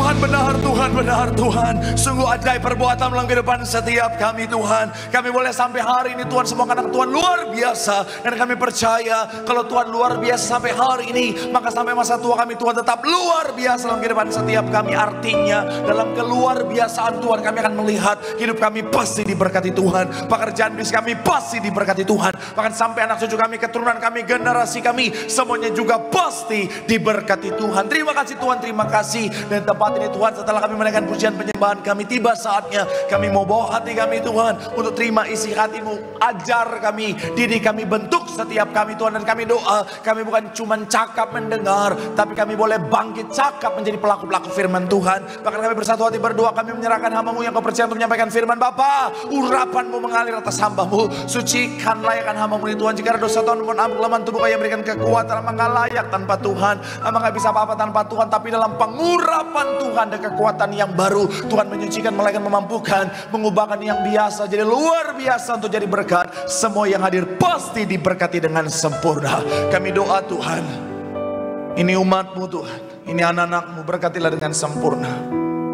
Tuhan benar, Tuhan benar, Tuhan. Sungguh ajaib perbuatan dalam kehidupan setiap kami, Tuhan. Kami boleh sampai hari ini, Tuhan, semua anak Tuhan luar biasa. Dan kami percaya kalau Tuhan luar biasa sampai hari ini, maka sampai masa tua kami, Tuhan, tetap luar biasa dalam kehidupan setiap kami. Artinya dalam keluar biasaan Tuhan, kami akan melihat hidup kami pasti diberkati Tuhan. Pekerjaan bisnis kami pasti diberkati Tuhan. Bahkan sampai anak cucu kami, keturunan kami, generasi kami, semuanya juga pasti diberkati Tuhan. Terima kasih Tuhan, terima kasih. Dan tempat ini Tuhan, setelah kami menaikkan pujian penyembahan kami, tiba saatnya kami mau bawa hati kami, Tuhan, untuk terima isi hati-Mu. Ajar kami, didik kami, bentuk setiap kami, Tuhan. Dan kami doa, kami bukan cuma cakap mendengar, tapi kami boleh bangkit cakap menjadi pelaku-pelaku firman Tuhan. Bahkan kami bersatu hati berdoa, kami menyerahkan hamba-Mu yang Kau percaya untuk menyampaikan firman. Bapa, urapan-Mu mengalir atas hamba-Mu. Sucikan, layakkan hamba-Mu ini, Tuhan. Jika ada dosa, Tuhan, mohon ampun, kelemahan tubuh Kau yang berikan kekuatan. Hamba nggak layak tanpa Tuhan, hamba nggak bisa apa-apa tanpa Tuhan. Tapi dalam pengurapan Tuhan dan kekuatan yang baru, Tuhan menyucikan, melainkan memampukan, mengubahkan yang biasa jadi luar biasa untuk jadi berkat. Semua yang hadir pasti diberkati dengan sempurna. Kami doa, Tuhan, ini umat-Mu, Tuhan, ini anak-anak-Mu, berkatilah dengan sempurna.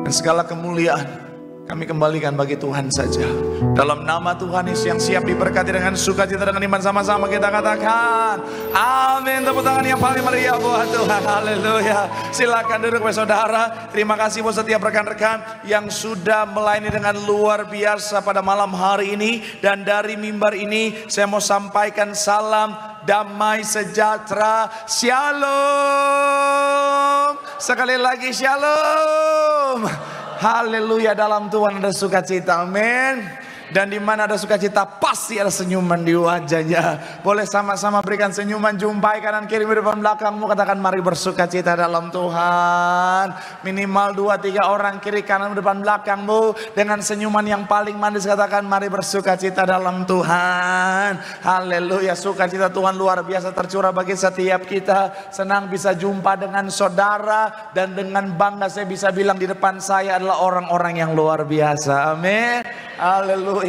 Dan segala kemuliaan kami kembalikan bagi Tuhan saja. Dalam nama Tuhan Yesus yang siap diberkati dengan sukacita, dengan iman, sama-sama kita katakan amin. Tepuk tangan yang paling meriah buat Tuhan. Haleluya. Silakan duduk saudara. Terima kasih buat setiap rekan-rekan yang sudah melayani dengan luar biasa pada malam hari ini. Dan dari mimbar ini saya mau sampaikan salam damai sejahtera. Shalom. Sekali lagi shalom. Haleluya, dalam Tuhan ada sukacita, amin. Dan di mana ada sukacita pasti ada senyuman di wajahnya. Boleh sama-sama berikan senyuman, jumpai kanan kiri depan belakangmu, katakan mari bersukacita dalam Tuhan. Minimal 2-3 orang kiri kanan depan belakangmu dengan senyuman yang paling manis, katakan mari bersukacita dalam Tuhan. Haleluya, sukacita Tuhan luar biasa tercurah bagi setiap kita. Senang bisa jumpa dengan saudara, dan dengan bangga saya bisa bilang di depan saya adalah orang-orang yang luar biasa, amin. Haleluya.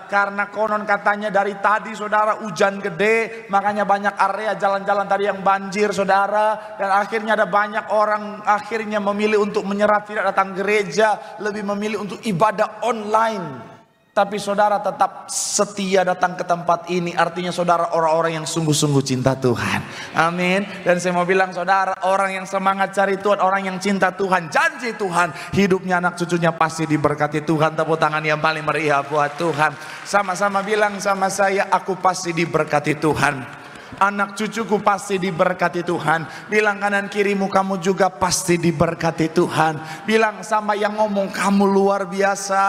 Karena konon katanya dari tadi saudara hujan gede, makanya banyak area jalan-jalan tadi yang banjir saudara. Dan akhirnya ada banyak orang akhirnya memilih untuk menyerah, tidak datang gereja, lebih memilih untuk ibadah online. Tapi saudara tetap setia datang ke tempat ini. Artinya saudara orang-orang yang sungguh-sungguh cinta Tuhan, amin. Dan saya mau bilang saudara, orang yang semangat cari Tuhan, orang yang cinta Tuhan, janji Tuhan, hidupnya anak cucunya pasti diberkati Tuhan. Tepuk tangan yang paling meriah buat Tuhan. Sama-sama bilang sama saya, aku pasti diberkati Tuhan. Anak cucuku pasti diberkati Tuhan. Bilang kanan kirimu, kamu juga pasti diberkati Tuhan. Bilang sama yang ngomong, kamu luar biasa.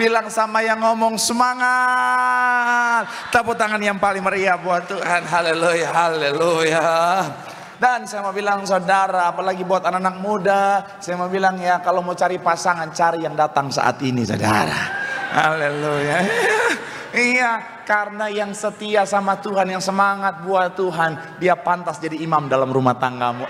Bilang sama yang ngomong, semangat. Tepuk tangan yang paling meriah buat Tuhan. Haleluya, haleluya. Dan saya mau bilang saudara, apalagi buat anak-anak muda, saya mau bilang ya, kalau mau cari pasangan, cari yang datang saat ini saudara. Haleluya. Iya, karena yang setia sama Tuhan, yang semangat buat Tuhan, dia pantas jadi imam dalam rumah tanggamu.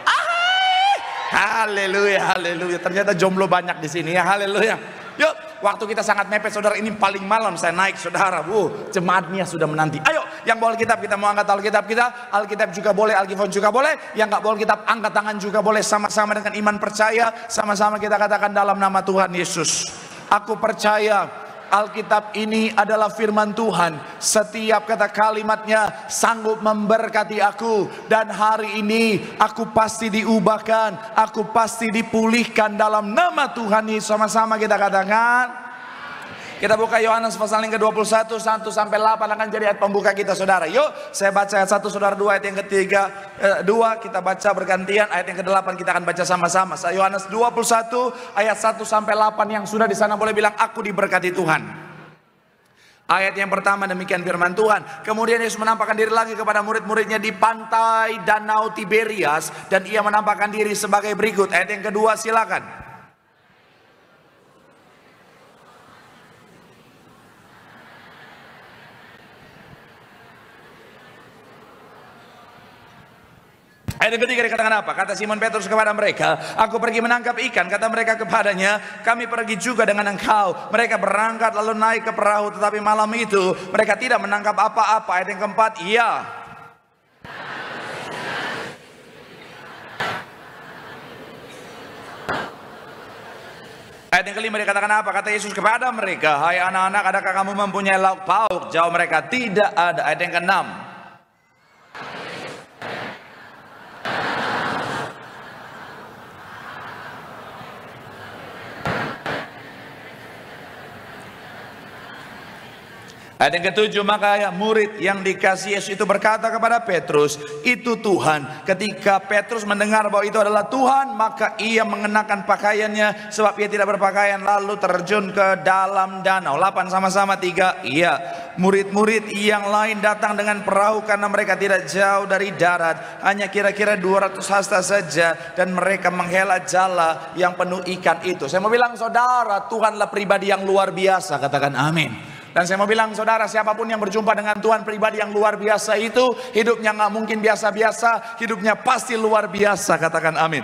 Haleluya, haleluya. Ternyata jomblo banyak di sini ya, haleluya. Yuk, waktu kita sangat mepet saudara, ini paling malam saya naik saudara. Jemaatnya sudah menanti. Ayo, yang bawa Alkitab kita mau angkat Alkitab kita. Alkitab juga boleh, Alkitab juga boleh. Yang nggak bawa Alkitab angkat tangan juga boleh. Sama-sama dengan iman percaya, sama-sama kita katakan dalam nama Tuhan Yesus, aku percaya Alkitab ini adalah firman Tuhan. Setiap kata kalimatnya sanggup memberkati aku. Dan hari ini aku pasti diubahkan, aku pasti dipulihkan dalam nama Tuhan Yesus. Sama-sama kita katakan. Kita buka Yohanes pasal yang ke-21, 1-8 akan jadi ayat pembuka kita saudara. Yuk, saya baca ayat 1, saudara 2, ayat yang ketiga 2 kita baca bergantian, ayat yang ke-8 kita akan baca sama-sama. Yohanes 21 ayat 1-8 yang sudah di sana boleh bilang aku diberkati Tuhan. Ayat yang pertama demikian firman Tuhan. Kemudian Yesus menampakkan diri lagi kepada murid-muridnya di pantai Danau Tiberias, dan ia menampakkan diri sebagai berikut. Ayat yang kedua silakan. Ayat ketiga dikatakan apa? Kata Simon Petrus kepada mereka, aku pergi menangkap ikan. Kata mereka kepadanya, kami pergi juga dengan engkau. Mereka berangkat lalu naik ke perahu, tetapi malam itu mereka tidak menangkap apa-apa. Ayat yang keempat, iya. Ayat yang kelima dikatakan apa? Kata Yesus kepada mereka, hai anak-anak, adakah kamu mempunyai lauk pauk? Jawab mereka, tidak ada. Ayat yang keenam, ayat yang ketujuh, maka murid yang dikasih Yesus itu berkata kepada Petrus, itu Tuhan. Ketika Petrus mendengar bahwa itu adalah Tuhan, maka ia mengenakan pakaiannya, sebab ia tidak berpakaian, lalu terjun ke dalam danau. 8 sama-sama 3. Iya, murid-murid yang lain datang dengan perahu karena mereka tidak jauh dari darat, hanya kira-kira 200 hasta saja, dan mereka menghela jala yang penuh ikan itu. Saya mau bilang saudara, Tuhanlah pribadi yang luar biasa, katakan amin. Dan saya mau bilang saudara, siapapun yang berjumpa dengan Tuhan, pribadi yang luar biasa itu, hidupnya nggak mungkin biasa-biasa, hidupnya pasti luar biasa, katakan amin.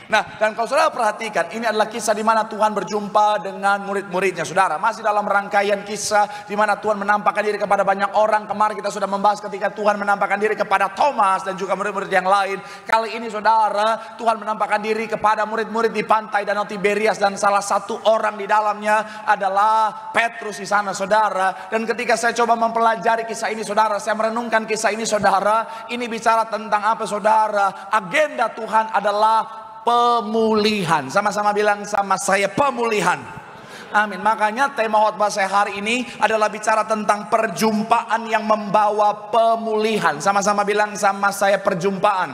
Nah, dan kalau saudara perhatikan, ini adalah kisah di mana Tuhan berjumpa dengan murid-muridnya. Saudara, masih dalam rangkaian kisah di mana Tuhan menampakkan diri kepada banyak orang. Kemarin kita sudah membahas ketika Tuhan menampakkan diri kepada Thomas dan juga murid-murid yang lain. Kali ini saudara, Tuhan menampakkan diri kepada murid-murid di pantai Danau Tiberias, dan salah satu orang di dalamnya adalah Petrus di sana, saudara. Dan ketika saya coba mempelajari kisah ini, saudara, saya merenungkan kisah ini, saudara, ini bicara tentang apa, saudara? Agenda Tuhan adalah pemulihan. Sama-sama bilang sama saya, pemulihan. Amin. Makanya tema khotbah saya hari ini adalah bicara tentang perjumpaan yang membawa pemulihan. Sama-sama bilang sama saya, perjumpaan.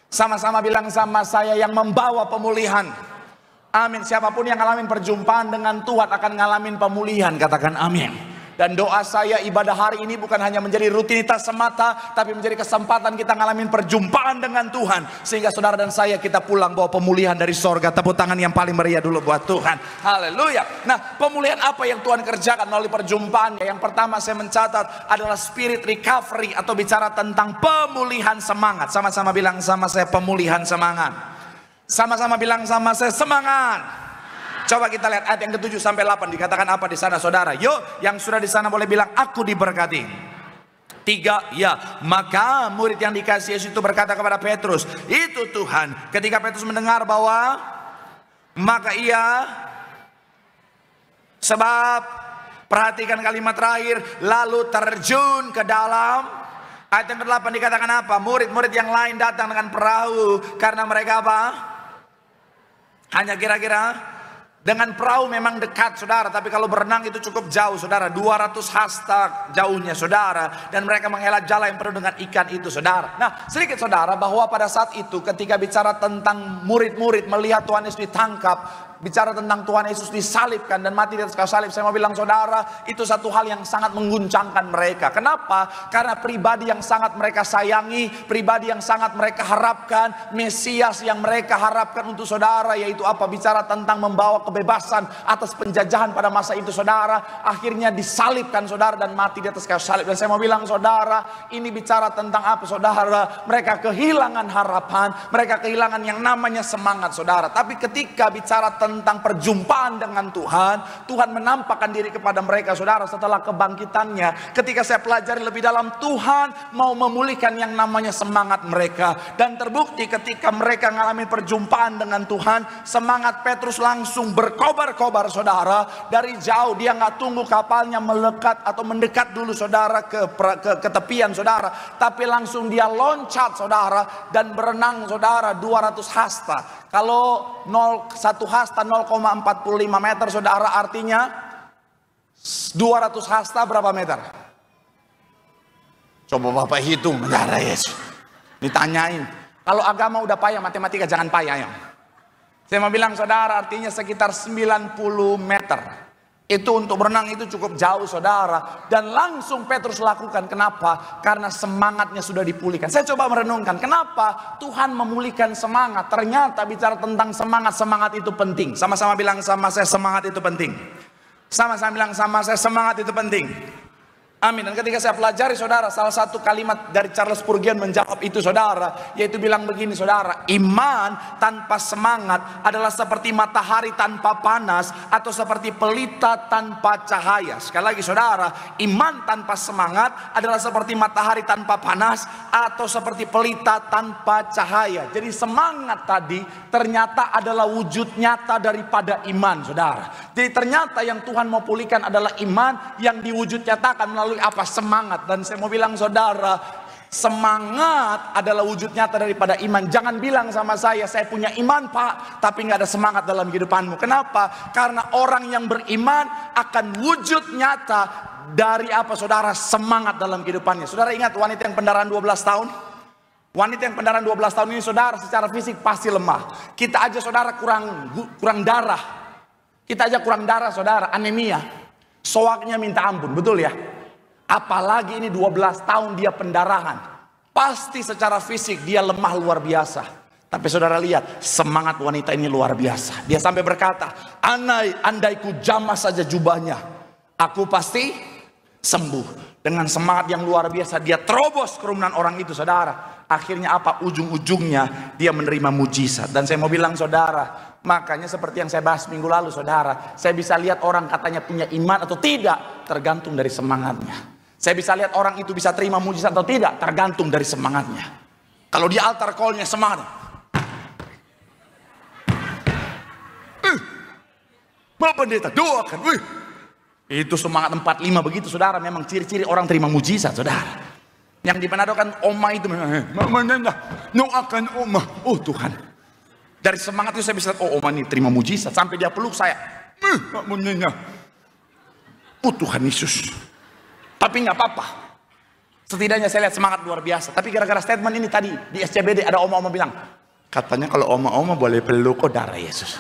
Sama-sama bilang sama saya, yang membawa pemulihan. Amin. Siapapun yang ngalamin perjumpaan dengan Tuhan akan ngalamin pemulihan, katakan amin. Dan doa saya, ibadah hari ini bukan hanya menjadi rutinitas semata, tapi menjadi kesempatan kita ngalamin perjumpaan dengan Tuhan, sehingga saudara dan saya kita pulang bawa pemulihan dari sorga. Tepuk tangan yang paling meriah dulu buat Tuhan. Haleluya. Nah, pemulihan apa yang Tuhan kerjakan melalui perjumpaan? Yang pertama saya mencatat adalah spirit recovery, atau bicara tentang pemulihan semangat. Sama-sama bilang sama saya, pemulihan semangat. Sama-sama bilang sama saya, semangat. Coba kita lihat ayat yang ke-7 sampai 8, dikatakan apa di sana, saudara? Yuk, yang sudah di sana boleh bilang, aku diberkati. 3, ya, maka murid yang dikasih Yesus itu berkata kepada Petrus, itu Tuhan. Ketika Petrus mendengar bahwa, maka ia, sebab, perhatikan kalimat terakhir, lalu terjun ke dalam. Ayat yang ke-8 dikatakan apa? Murid-murid yang lain datang dengan perahu karena mereka apa? Hanya kira-kira, dengan perahu memang dekat, saudara, tapi kalau berenang itu cukup jauh, saudara. 200 hasta jauhnya, saudara. Dan mereka menghela jala yang penuh dengan ikan itu, saudara. Nah, sedikit saudara, bahwa pada saat itu ketika bicara tentang murid-murid melihat Tuhan Yesus ditangkap, bicara tentang Tuhan Yesus disalibkan dan mati di atas kayu salib, saya mau bilang saudara, itu satu hal yang sangat mengguncangkan mereka. Kenapa? Karena pribadi yang sangat mereka sayangi, pribadi yang sangat mereka harapkan, Mesias yang mereka harapkan untuk saudara, yaitu apa? Bicara tentang membawa kebebasan atas penjajahan pada masa itu, saudara, akhirnya disalibkan, saudara, dan mati di atas kayu salib. Dan saya mau bilang saudara, ini bicara tentang apa, saudara? Mereka kehilangan harapan, mereka kehilangan yang namanya semangat, saudara. Tapi ketika bicara tentang perjumpaan dengan Tuhan, Tuhan menampakkan diri kepada mereka, saudara, setelah kebangkitannya. Ketika saya pelajari lebih dalam, Tuhan mau memulihkan yang namanya semangat mereka. Dan terbukti ketika mereka mengalami perjumpaan dengan Tuhan, semangat Petrus langsung berkobar-kobar, saudara. Dari jauh dia nggak tunggu kapalnya melekat atau mendekat dulu, saudara, ke tepian, saudara, tapi langsung dia loncat, saudara, dan berenang, saudara, 200 hasta. Kalau 1 hasta 0,45 meter, saudara, artinya 200 hasta berapa meter? Coba Bapak hitung, saudara Yesus. Ditanyain. Kalau agama udah payah, matematika jangan payah ya. Saya mau bilang saudara, artinya sekitar 90 meter. Itu untuk berenang itu cukup jauh, saudara. Dan langsung Petrus lakukan. Kenapa? Karena semangatnya sudah dipulihkan. Saya coba merenungkan, kenapa Tuhan memulihkan semangat? Ternyata bicara tentang semangat, semangat itu penting. Sama-sama bilang sama saya, semangat itu penting. Sama-sama bilang sama saya, semangat itu penting. Amin. Dan ketika saya pelajari saudara, salah satu kalimat dari Charles Spurgeon menjawab itu saudara, yaitu bilang begini saudara, iman tanpa semangat adalah seperti matahari tanpa panas atau seperti pelita tanpa cahaya. Sekali lagi saudara, iman tanpa semangat adalah seperti matahari tanpa panas atau seperti pelita tanpa cahaya. Jadi semangat tadi ternyata adalah wujud nyata daripada iman saudara. Jadi ternyata yang Tuhan mau pulihkan adalah iman yang diwujud nyatakan melalui apa? Semangat. Dan saya mau bilang saudara, semangat adalah wujud nyata daripada iman. Jangan bilang sama saya punya iman pak, tapi nggak ada semangat dalam kehidupanmu. Kenapa? Karena orang yang beriman akan wujud nyata dari apa saudara? Semangat dalam kehidupannya. Saudara ingat wanita yang pendarahan 12 tahun? Wanita yang pendarahan 12 tahun ini saudara secara fisik pasti lemah. Kita aja saudara kurang darah. Kita aja kurang darah saudara, anemia. Soaknya minta ampun, betul ya? Apalagi ini 12 tahun dia pendarahan. Pasti secara fisik dia lemah luar biasa. Tapi saudara lihat semangat wanita ini luar biasa. Dia sampai berkata, andai ku jamah saja jubahnya, aku pasti sembuh. Dengan semangat yang luar biasa dia terobos kerumunan orang itu saudara. Akhirnya apa? Ujung-ujungnya dia menerima mujizat. Dan saya mau bilang saudara, makanya seperti yang saya bahas minggu lalu saudara, saya bisa lihat orang katanya punya iman atau tidak tergantung dari semangatnya. Saya bisa lihat orang itu bisa terima mujizat atau tidak tergantung dari semangatnya. Kalau di altar call-nya semangat, Bapak Pendeta doakan, itu semangat 45 begitu saudara. Memang ciri-ciri orang terima mujizat saudara. Yang di Manado kan oma itu doakan oma. Oh Tuhan, dari semangat itu saya bisa lihat, oh oma ini terima mujizat. Sampai dia peluk saya, oh Tuhan Yesus. Tapi nggak apa-apa, setidaknya saya lihat semangat luar biasa. Tapi gara-gara statement ini tadi di SCBD ada oma-oma bilang, katanya kalau oma-oma boleh peluk, oh darah Yesus.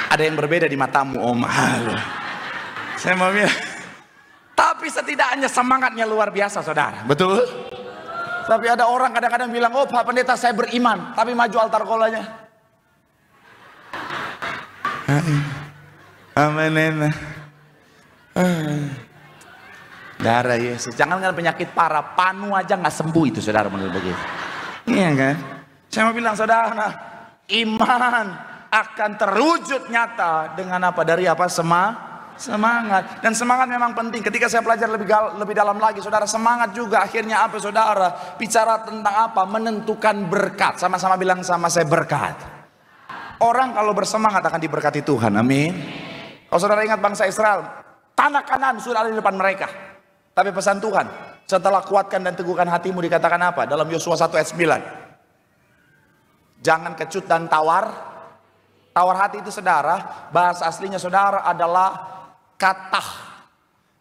Ada yang berbeda di matamu oma. Saya mau bilang, tapi setidaknya semangatnya luar biasa saudara, betul? Tapi ada orang kadang-kadang bilang, oh Pak Pendeta saya beriman, tapi maju altar kolanya. Amin. Darah Yesus. Jangan kan penyakit parah, panu aja nggak sembuh itu saudara menurut begitu. Iya kan? Saya mau bilang saudara, iman akan terwujud nyata dengan apa? Dari apa? Semangat. Dan semangat memang penting. Ketika saya belajar lebih dalam lagi saudara, semangat juga akhirnya apa saudara? Bicara tentang apa? Menentukan berkat. Sama-sama bilang sama saya, berkat. Orang kalau bersemangat akan diberkati Tuhan. Amin. Kalau saudara ingat bangsa Israel, tanah Kanaan sudah ada di depan mereka. Tapi pesan Tuhan, setelah kuatkan dan teguhkan hatimu, dikatakan apa? Dalam Yosua 1 ayat 9. Jangan kecut dan tawar. Tawar hati itu saudara, bahasa aslinya saudara adalah katah.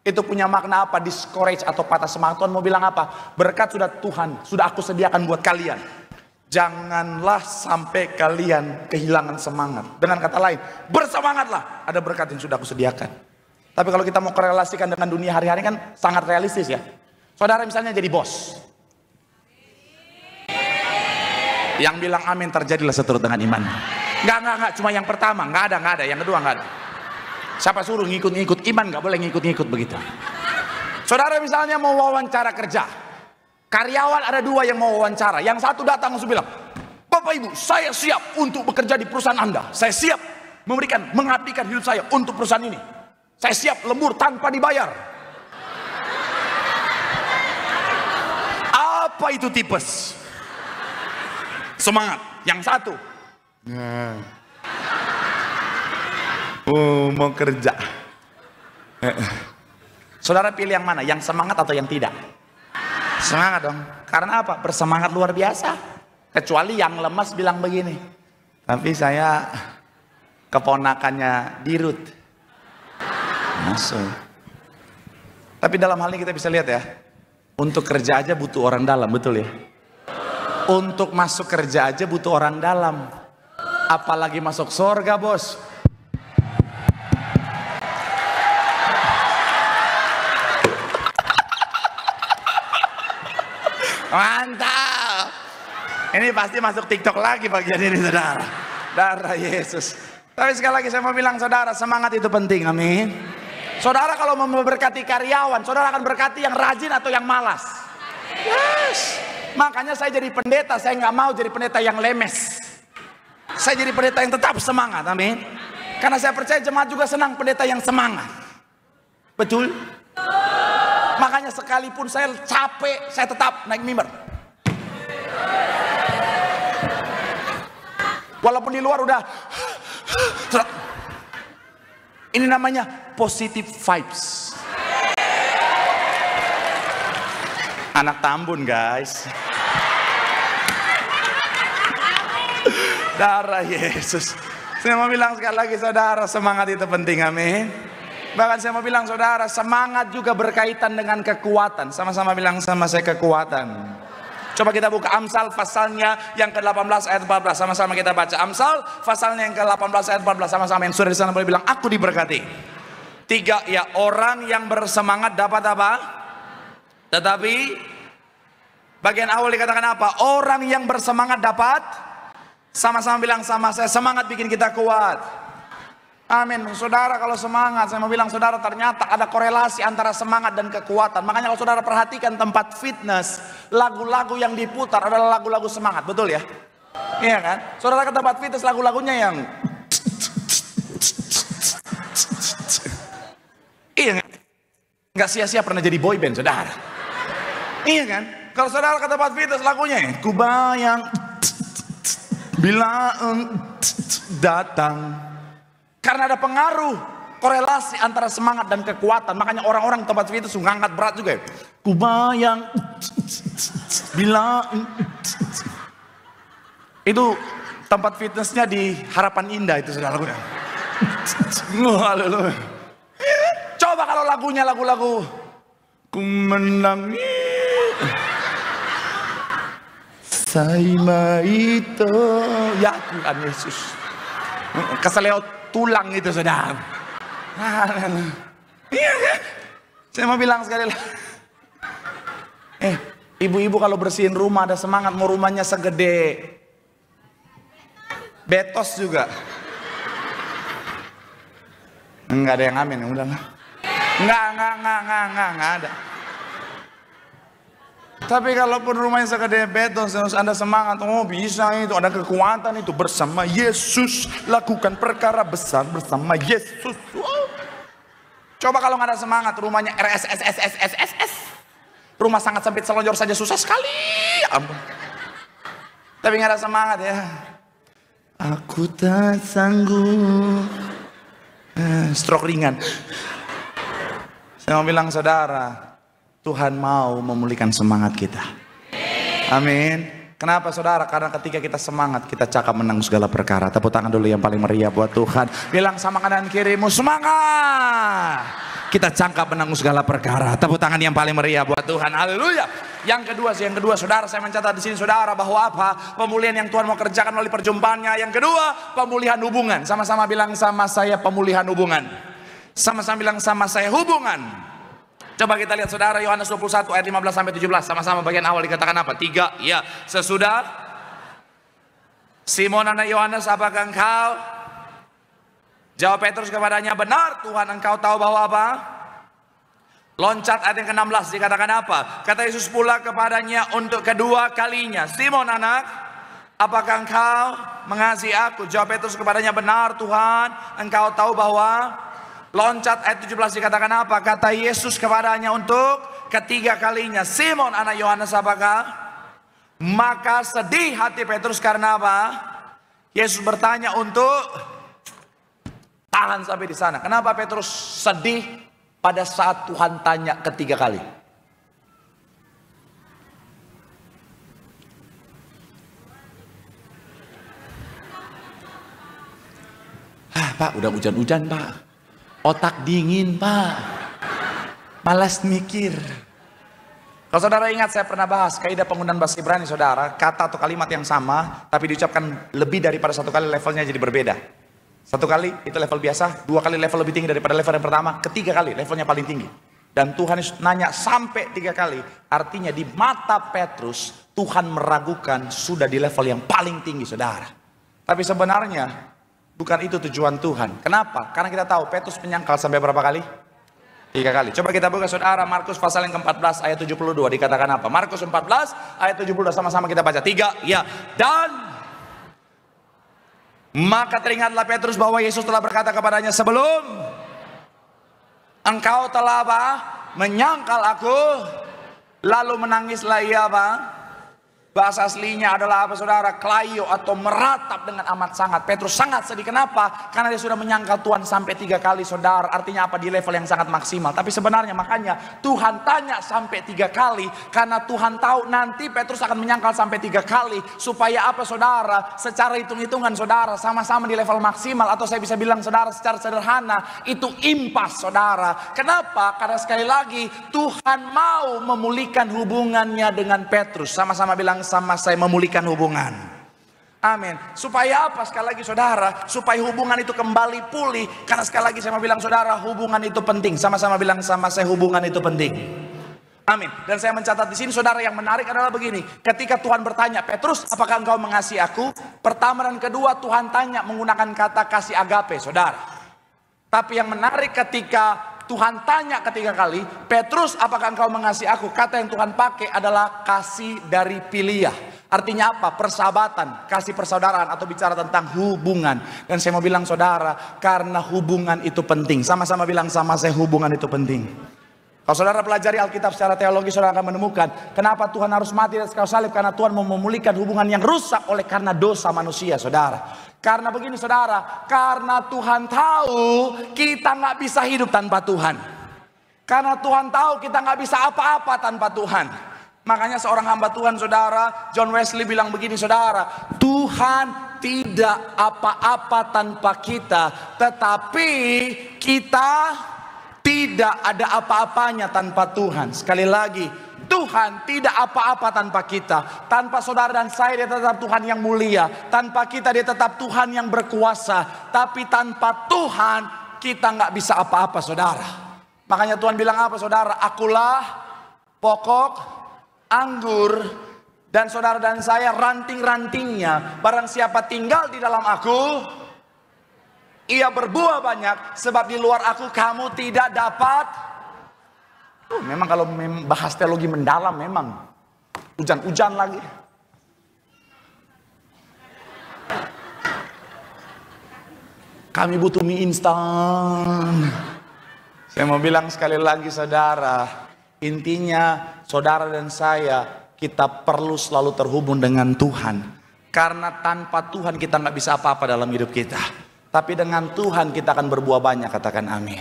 Itu punya makna apa? Discourage atau patah semangat. Tuhan mau bilang apa? Berkat sudah aku sediakan buat kalian. Janganlah sampai kalian kehilangan semangat. Dengan kata lain, bersemangatlah, ada berkat yang sudah aku sediakan. Tapi kalau kita mau korelasikan dengan dunia hari-hari kan sangat realistis ya. Saudara misalnya jadi bos, yang bilang amin terjadilah seturut dengan iman. Enggak, cuma yang pertama, enggak ada, yang kedua enggak ada. Siapa suruh ngikut-ngikut? Iman enggak boleh ngikut-ngikut begitu. Saudara misalnya mau wawancara kerja, karyawan ada 2 yang mau wawancara. Yang satu datang langsung bilang, Bapak Ibu, saya siap untuk bekerja di perusahaan Anda. Saya siap mengabdikan hidup saya untuk perusahaan ini. Saya siap lembur tanpa dibayar. Apa itu tipes? Semangat. Yang satu, oh mau kerja. Saudara pilih yang mana? Yang semangat atau yang tidak? Semangat dong. Karena apa? Bersemangat luar biasa. Kecuali yang lemas bilang begini, tapi saya keponakannya Dirut. Masuk. Tapi dalam hal ini kita bisa lihat ya, untuk kerja aja butuh orang dalam, betul ya? Untuk masuk kerja aja butuh orang dalam, apalagi masuk surga bos. Mantap. Ini pasti masuk TikTok lagi bagian ini saudara. Darah Yesus. Tapi sekali lagi saya mau bilang saudara, semangat itu penting, amin. Saudara kalau mau memberkati karyawan, saudara akan berkati yang rajin atau yang malas? Yes. Makanya saya jadi pendeta, saya nggak mau jadi pendeta yang lemes. Saya jadi pendeta yang tetap semangat, amin. Karena saya percaya jemaat juga senang pendeta yang semangat. Betul? Makanya sekalipun saya capek, saya tetap naik mimbar. Walaupun di luar udah, ini namanya positive vibes. Anak Tambun, guys. Darah Yesus. Saya mau bilang sekali lagi, saudara, semangat itu penting, amin. Bahkan saya mau bilang, saudara, semangat juga berkaitan dengan kekuatan. Sama-sama bilang sama saya, kekuatan. Coba kita buka Amsal pasalnya yang ke-18 ayat 14. Sama-sama kita baca Amsal pasalnya yang ke-18 ayat 14. Sama-sama yang sudah di sana boleh bilang, aku diberkati. 3, ya, orang yang bersemangat dapat apa? Tetapi bagian awal dikatakan apa? Orang yang bersemangat dapat. Sama-sama bilang sama saya, semangat bikin kita kuat. Amin. Saudara kalau semangat, saya mau bilang saudara, ternyata ada korelasi antara semangat dan kekuatan. Makanya kalau saudara perhatikan tempat fitness, lagu-lagu yang diputar adalah lagu-lagu semangat, betul ya? Iya kan? Saudara ke tempat fitness, lagu-lagunya yang iya kan? Nggak sia-sia pernah jadi boy band, saudara. Iya kan? Kalau saudara ke tempat fitness, lagunya ku bayang bila datang. Karena ada pengaruh korelasi antara semangat dan kekuatan. Makanya orang-orang tempat fitness ngangkat berat juga ya. Kubayang bila itu tempat fitnessnya di Harapan Indah itu, saudara. Haleluya. Coba kalau lagunya lagu-lagu ku menangis Saima itu, ya Tuhan Yesus, keseleo tulang itu, saudara. Iya kan? Saya mau bilang sekali lagi, ibu-ibu kalau bersihin rumah ada semangat, mau rumahnya segede Betos juga. Enggak ada yang amin, ya udah lah. Enggak ada. Tapi kalaupun rumahnya segede beton, harus ada semangat. Oh bisa itu, ada kekuatan itu. Bersama Yesus lakukan perkara besar bersama Yesus. Wow. Coba kalau nggak ada semangat, rumahnya RSSSSSS. Rumah sangat sempit, selonjor saja susah sekali. Ampun. Tapi nggak ada semangat ya. Aku tak sanggup. Stroke ringan. Saya mau bilang saudara, Tuhan mau memulihkan semangat kita. Amin. Kenapa saudara? Karena ketika kita semangat, kita cakap menang segala perkara. Tepuk tangan dulu yang paling meriah buat Tuhan. Bilang sama kanan kirimu, semangat. Kita cakap menang segala perkara. Tepuk tangan yang paling meriah buat Tuhan. Haleluya. Yang kedua, saudara, saya mencatat di sini saudara bahwa apa? Pemulihan yang Tuhan mau kerjakan melalui perjumpaannya. Yang kedua, pemulihan hubungan. Sama-sama bilang sama saya, pemulihan hubungan. Sama-sama bilang sama saya, hubungan. Coba kita lihat saudara, Yohanes 21 ayat 15 sampai 17. Sama-sama bagian awal dikatakan apa? 3, ya. Sesudah Simon anak Yohanes, apakah engkau? Jawab Petrus kepadanya, benar Tuhan, engkau tahu bahwa apa? Loncat ayat yang ke-16 dikatakan apa? Kata Yesus pula kepadanya untuk kedua kalinya, Simon anak, apakah engkau mengasihi aku? Jawab Petrus kepadanya, benar Tuhan, engkau tahu bahwa. Loncat ayat 17 dikatakan apa? Kata Yesus kepadanya untuk ketiga kalinya, Simon anak Yohanes, apakah? Maka sedih hati Petrus karena apa? Yesus bertanya untuk, tahan sampai di sana. Kenapa Petrus sedih pada saat Tuhan tanya ketiga kali? Pak, udah hujan-hujan Pak. Otak dingin Pak, malas mikir. Kalau saudara ingat, saya pernah bahas kaidah penggunaan bahasa Ibrani saudara. Kata atau kalimat yang sama, tapi diucapkan lebih daripada satu kali, levelnya jadi berbeda. Satu kali itu level biasa, dua kali level lebih tinggi daripada level yang pertama, ketiga kali levelnya paling tinggi. Dan Tuhan nanya sampai 3 kali. Artinya di mata Petrus, Tuhan meragukan sudah di level yang paling tinggi saudara. Tapi sebenarnya bukan itu tujuan Tuhan. Kenapa? Karena kita tahu Petrus menyangkal sampai berapa kali? 3 kali. Coba kita buka saudara, Markus pasal yang ke-14 ayat 72. Dikatakan apa? Markus 14 ayat 72. Sama-sama kita baca. 3, ya. Dan maka teringatlah Petrus bahwa Yesus telah berkata kepadanya, sebelum engkau telah apa? Menyangkal aku, lalu menangislah ia apa? Bahasa aslinya adalah apa saudara? Klayo atau meratap dengan amat sangat. Petrus sangat sedih. Kenapa? Karena dia sudah menyangkal Tuhan sampai 3 kali saudara. Artinya apa? Di level yang sangat maksimal. Tapi sebenarnya makanya Tuhan tanya sampai 3 kali. Karena Tuhan tahu nanti Petrus akan menyangkal sampai 3 kali. Supaya apa saudara? Secara hitung-hitungan saudara, sama-sama di level maksimal. Atau saya bisa bilang saudara secara sederhana, itu impas saudara. Kenapa? Karena sekali lagi Tuhan mau memulihkan hubungannya dengan Petrus. Sama-sama bilang, sama saya memulihkan hubungan. Amin. Supaya apa? Sekali lagi saudara, supaya hubungan itu kembali pulih. Karena sekali lagi saya mau bilang saudara, hubungan itu penting. Sama-sama bilang sama saya, hubungan itu penting. Amin. Dan saya mencatat di sini saudara, yang menarik adalah begini. Ketika Tuhan bertanya, Petrus, apakah engkau mengasihi aku? Pertama dan kedua Tuhan tanya menggunakan kata kasih agape saudara. Tapi yang menarik ketika Tuhan tanya ketiga kali, Petrus, apakah engkau mengasihi aku? Kata yang Tuhan pakai adalah kasih dari Philia. Artinya apa? Persahabatan, kasih persaudaraan, atau bicara tentang hubungan. Dan saya mau bilang saudara, karena hubungan itu penting. Sama-sama bilang sama saya, hubungan itu penting. Kalau saudara pelajari Alkitab secara teologi, saudara akan menemukan kenapa Tuhan harus mati di atas kayu salib. Karena Tuhan mau memulihkan hubungan yang rusak oleh karena dosa manusia saudara. Karena begini saudara, karena Tuhan tahu kita nggak bisa hidup tanpa Tuhan. Karena Tuhan tahu kita nggak bisa apa-apa tanpa Tuhan. Makanya seorang hamba Tuhan saudara, John Wesley bilang begini saudara, Tuhan tidak apa-apa tanpa kita, tetapi kita tidak ada apa-apanya tanpa Tuhan. Sekali lagi, Tuhan tidak apa-apa tanpa kita. Tanpa saudara dan saya dia tetap Tuhan yang mulia. Tanpa kita dia tetap Tuhan yang berkuasa. Tapi tanpa Tuhan kita nggak bisa apa-apa saudara. Makanya Tuhan bilang apa saudara? Akulah pokok anggur dan saudara dan saya ranting-rantingnya. Barang siapa tinggal di dalam aku, ia berbuah banyak, sebab di luar aku kamu tidak dapat. Memang kalau bahas teologi mendalam memang hujan-hujan lagi. Kami butuh mie instan. Saya mau bilang sekali lagi saudara, intinya saudara dan saya, kita perlu selalu terhubung dengan Tuhan. Karena tanpa Tuhan kita nggak bisa apa-apa dalam hidup kita. Tapi dengan Tuhan kita akan berbuah banyak, katakan amin.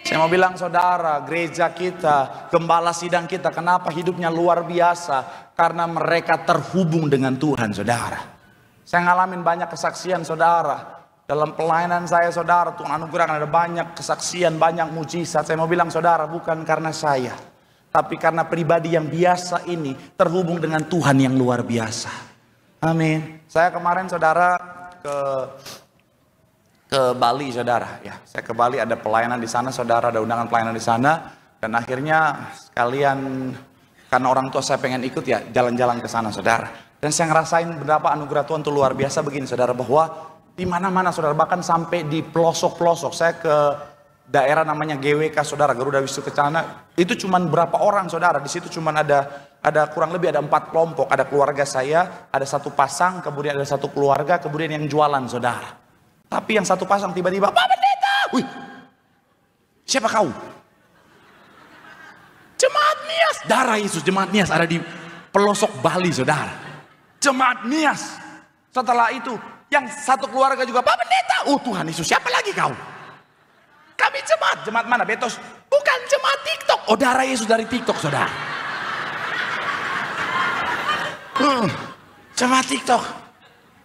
Saya mau bilang saudara, gereja kita, gembala sidang kita, kenapa hidupnya luar biasa? Karena mereka terhubung dengan Tuhan saudara. Saya ngalamin banyak kesaksian saudara. Dalam pelayanan saya saudara, Tuhan anugerahkan ada banyak kesaksian, banyak mujizat. Saya mau bilang saudara, bukan karena saya, tapi karena pribadi yang biasa ini terhubung dengan Tuhan yang luar biasa. Amin. Saya kemarin saudara ke Bali saudara, ya saya ke Bali, ada pelayanan di sana saudara, ada undangan pelayanan di sana, dan akhirnya sekalian karena orang tua saya pengen ikut ya jalan-jalan ke sana saudara, dan saya ngerasain berapa anugerah Tuhan itu luar biasa begini saudara, bahwa di mana-mana saudara, bahkan sampai di pelosok-pelosok. Saya ke daerah namanya GWK saudara, Garuda Wisnu Kencana, itu cuman berapa orang saudara, di situ cuman ada kurang lebih ada 4 kelompok, ada keluarga saya, ada 1 pasang, kemudian ada 1 keluarga, kemudian yang jualan saudara. Tapi yang 1 pasang tiba-tiba, Pak Pendeta, wih, siapa kau? Jemaat Nias, darah Yesus, Jemaat Nias ada di pelosok Bali saudara. Jemaat Nias. Setelah itu, yang 1 keluarga juga, Pak Pendeta, oh Tuhan Yesus, siapa lagi kau? Kami jemaat mana Betos? Bukan jemaat TikTok, oh darah Yesus dari TikTok saudara. Jemaat TikTok.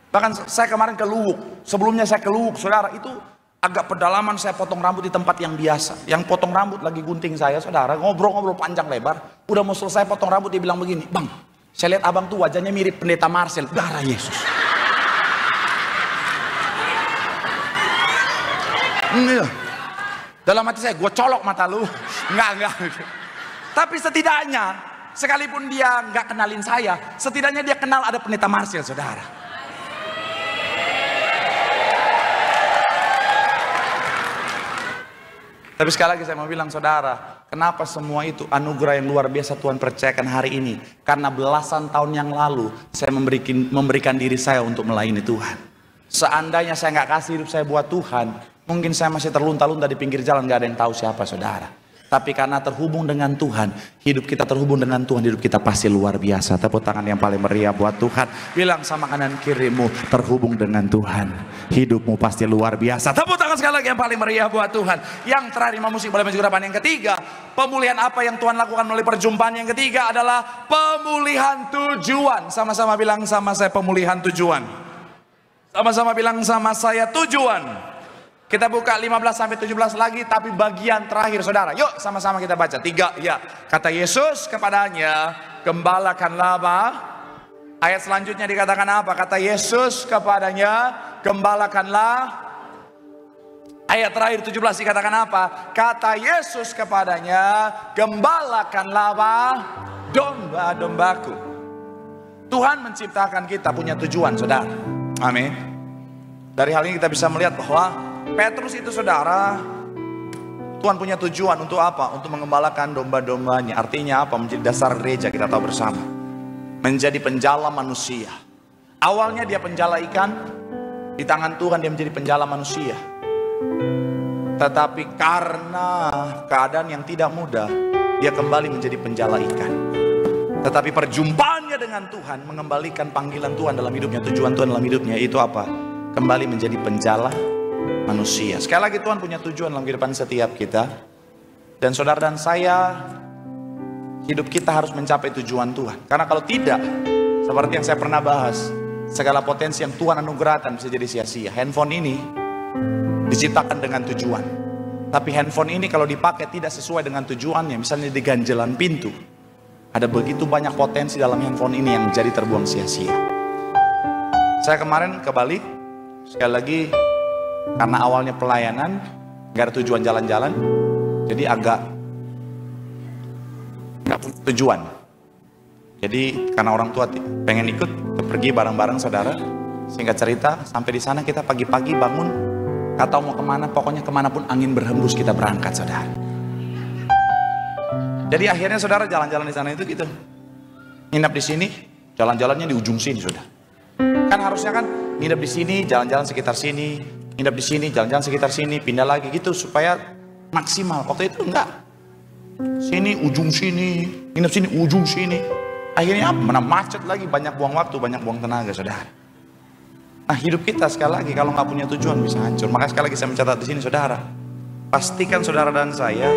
Bahkan saya kemarin ke Luwuk, sebelumnya saya ke Luwuk saudara, itu agak pedalaman, saya potong rambut di tempat yang biasa. Yang potong rambut lagi gunting saya saudara, ngobrol-ngobrol panjang lebar, udah mau selesai potong rambut dia bilang begini, Bang, saya lihat abang tuh wajahnya mirip Pendeta Marcel, darah Yesus. Dalam hati saya, gue colok mata lu. Enggak. Tapi setidaknya, sekalipun dia nggak kenalin saya, setidaknya dia kenal ada Pendeta Marcel saudara. Tapi sekali lagi saya mau bilang saudara, kenapa semua itu anugerah yang luar biasa Tuhan percayakan hari ini? Karena belasan tahun yang lalu saya memberikan diri saya untuk melayani Tuhan. Seandainya saya nggak kasih hidup saya buat Tuhan, mungkin saya masih terlunta-lunta di pinggir jalan, nggak ada yang tahu siapa saudara. Tapi karena terhubung dengan Tuhan, hidup kita terhubung dengan Tuhan, hidup kita pasti luar biasa. Tepuk tangan yang paling meriah buat Tuhan. Bilang sama kanan kirimu, terhubung dengan Tuhan, hidupmu pasti luar biasa. Tepuk tangan sekali lagi yang paling meriah buat Tuhan. Yang terakhir, Imam Musik boleh maju ke depan. Yang ketiga, pemulihan apa yang Tuhan lakukan melalui perjumpaan yang ketiga adalah pemulihan tujuan. Sama-sama bilang sama saya, pemulihan tujuan. Sama-sama bilang sama saya, tujuan. Kita buka 15-17 lagi, tapi bagian terakhir saudara. Yuk sama-sama kita baca. 3, ya. Kata Yesus kepadanya, gembalakanlah apa? Ayat selanjutnya dikatakan apa? Kata Yesus kepadanya, gembalakanlah. Ayat terakhir 17 dikatakan apa? Kata Yesus kepadanya, gembalakanlah apa? Domba-dombaku. Tuhan menciptakan kita punya tujuan saudara. Amin. Dari hal ini kita bisa melihat bahwa Petrus itu saudara, Tuhan punya tujuan untuk apa? Untuk mengembalakan domba-dombanya. Artinya apa? Menjadi dasar gereja, kita tahu bersama. Menjadi penjala manusia. Awalnya dia penjala ikan, di tangan Tuhan dia menjadi penjala manusia. Tetapi karena keadaan yang tidak mudah, dia kembali menjadi penjala ikan. Tetapi perjumpaannya dengan Tuhan mengembalikan panggilan Tuhan dalam hidupnya, tujuan Tuhan dalam hidupnya, itu apa? Kembali menjadi penjala manusia. Sekali lagi Tuhan punya tujuan dalam kehidupan setiap kita. Dan saudara dan saya, hidup kita harus mencapai tujuan Tuhan. Karena kalau tidak, seperti yang saya pernah bahas, segala potensi yang Tuhan anugerahkan bisa jadi sia-sia. Handphone ini diciptakan dengan tujuan. Tapi handphone ini kalau dipakai tidak sesuai dengan tujuannya, misalnya di ganjelan pintu, ada begitu banyak potensi dalam handphone ini yang jadi terbuang sia-sia. Saya kemarin ke Bali, sekali lagi karena awalnya pelayanan, gak ada tujuan jalan-jalan, jadi agak gak punya tujuan. Jadi karena orang tua pengen ikut, kita pergi bareng-bareng saudara. Singkat cerita, sampai di sana kita pagi-pagi bangun, gak tahu mau kemana, pokoknya kemanapun angin berhembus kita berangkat saudara. Jadi akhirnya saudara jalan-jalan di sana itu gitu, nginap di sini, jalan-jalannya di ujung sini sudah. Kan harusnya kan nginap di sini, jalan-jalan sekitar sini. Nginap di sini, jalan-jalan sekitar sini, pindah lagi gitu supaya maksimal. Waktu itu enggak. Sini, ujung sini, nginap sini, ujung sini. Akhirnya apa? Mana macet lagi, banyak buang waktu, banyak buang tenaga, saudara. Nah, hidup kita sekali lagi kalau nggak punya tujuan bisa hancur. Makanya sekali lagi saya mencatat di sini, saudara. Pastikan saudara dan saya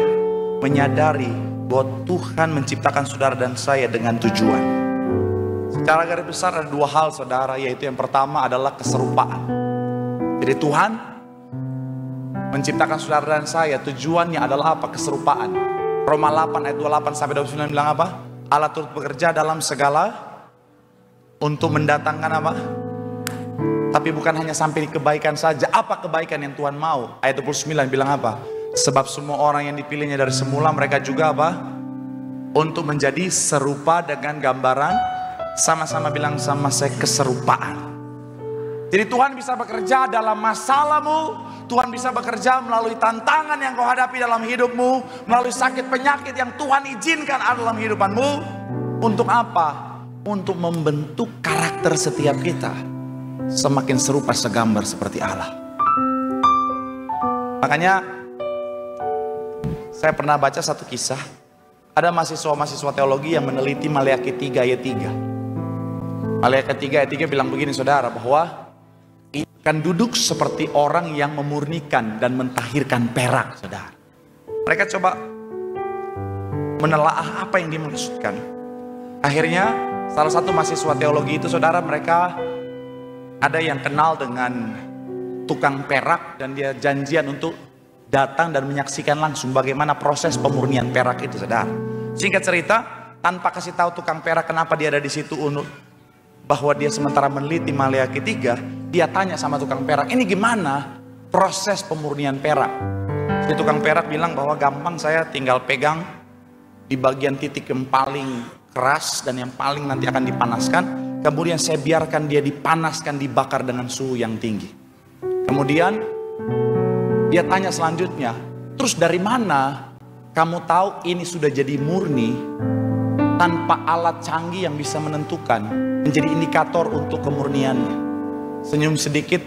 menyadari bahwa Tuhan menciptakan saudara dan saya dengan tujuan. Secara garis besar ada dua hal, saudara, yaitu yang pertama adalah keserupaan. Jadi Tuhan menciptakan saudara dan saya, tujuannya adalah apa? Keserupaan. Roma 8 ayat 28 sampai 29 bilang apa? Allah turut bekerja dalam segala untuk mendatangkan apa? Tapi bukan hanya sampai di kebaikan saja. Apa kebaikan yang Tuhan mau? Ayat 29 bilang apa? Sebab semua orang yang dipilihnya dari semula, mereka juga apa? Untuk menjadi serupa dengan gambaran. Sama-sama bilang sama saya, keserupaan. Jadi Tuhan bisa bekerja dalam masalahmu, Tuhan bisa bekerja melalui tantangan yang kau hadapi dalam hidupmu, melalui sakit penyakit yang Tuhan izinkan ada dalam hidupanmu. Untuk apa? Untuk membentuk karakter setiap kita semakin serupa segambar seperti Allah. Makanya saya pernah baca satu kisah, ada mahasiswa teologi yang meneliti Maleakhi 3 ayat 3. Maleakhi 3 ayat 3 bilang begini saudara, bahwa akan duduk seperti orang yang memurnikan dan mentahirkan perak, saudara. Mereka coba menelaah apa yang dimaksudkan. Akhirnya salah satu mahasiswa teologi itu, saudara, mereka ada yang kenal dengan tukang perak dan dia janjian untuk datang dan menyaksikan langsung bagaimana proses pemurnian perak itu, saudara. Singkat cerita, tanpa kasih tahu tukang perak kenapa dia ada di situ, bahwa dia sementara meneliti Maleakhi 3, dia tanya sama tukang perak, ini gimana proses pemurnian perak? Si tukang perak bilang bahwa gampang, saya tinggal pegang di bagian titik yang paling keras dan yang paling nanti akan dipanaskan. Kemudian saya biarkan dia dipanaskan, dibakar dengan suhu yang tinggi. Kemudian dia tanya selanjutnya, Terus dari mana kamu tahu ini sudah jadi murni tanpa alat canggih yang bisa menentukan, menjadi indikator untuk kemurniannya? Senyum sedikit,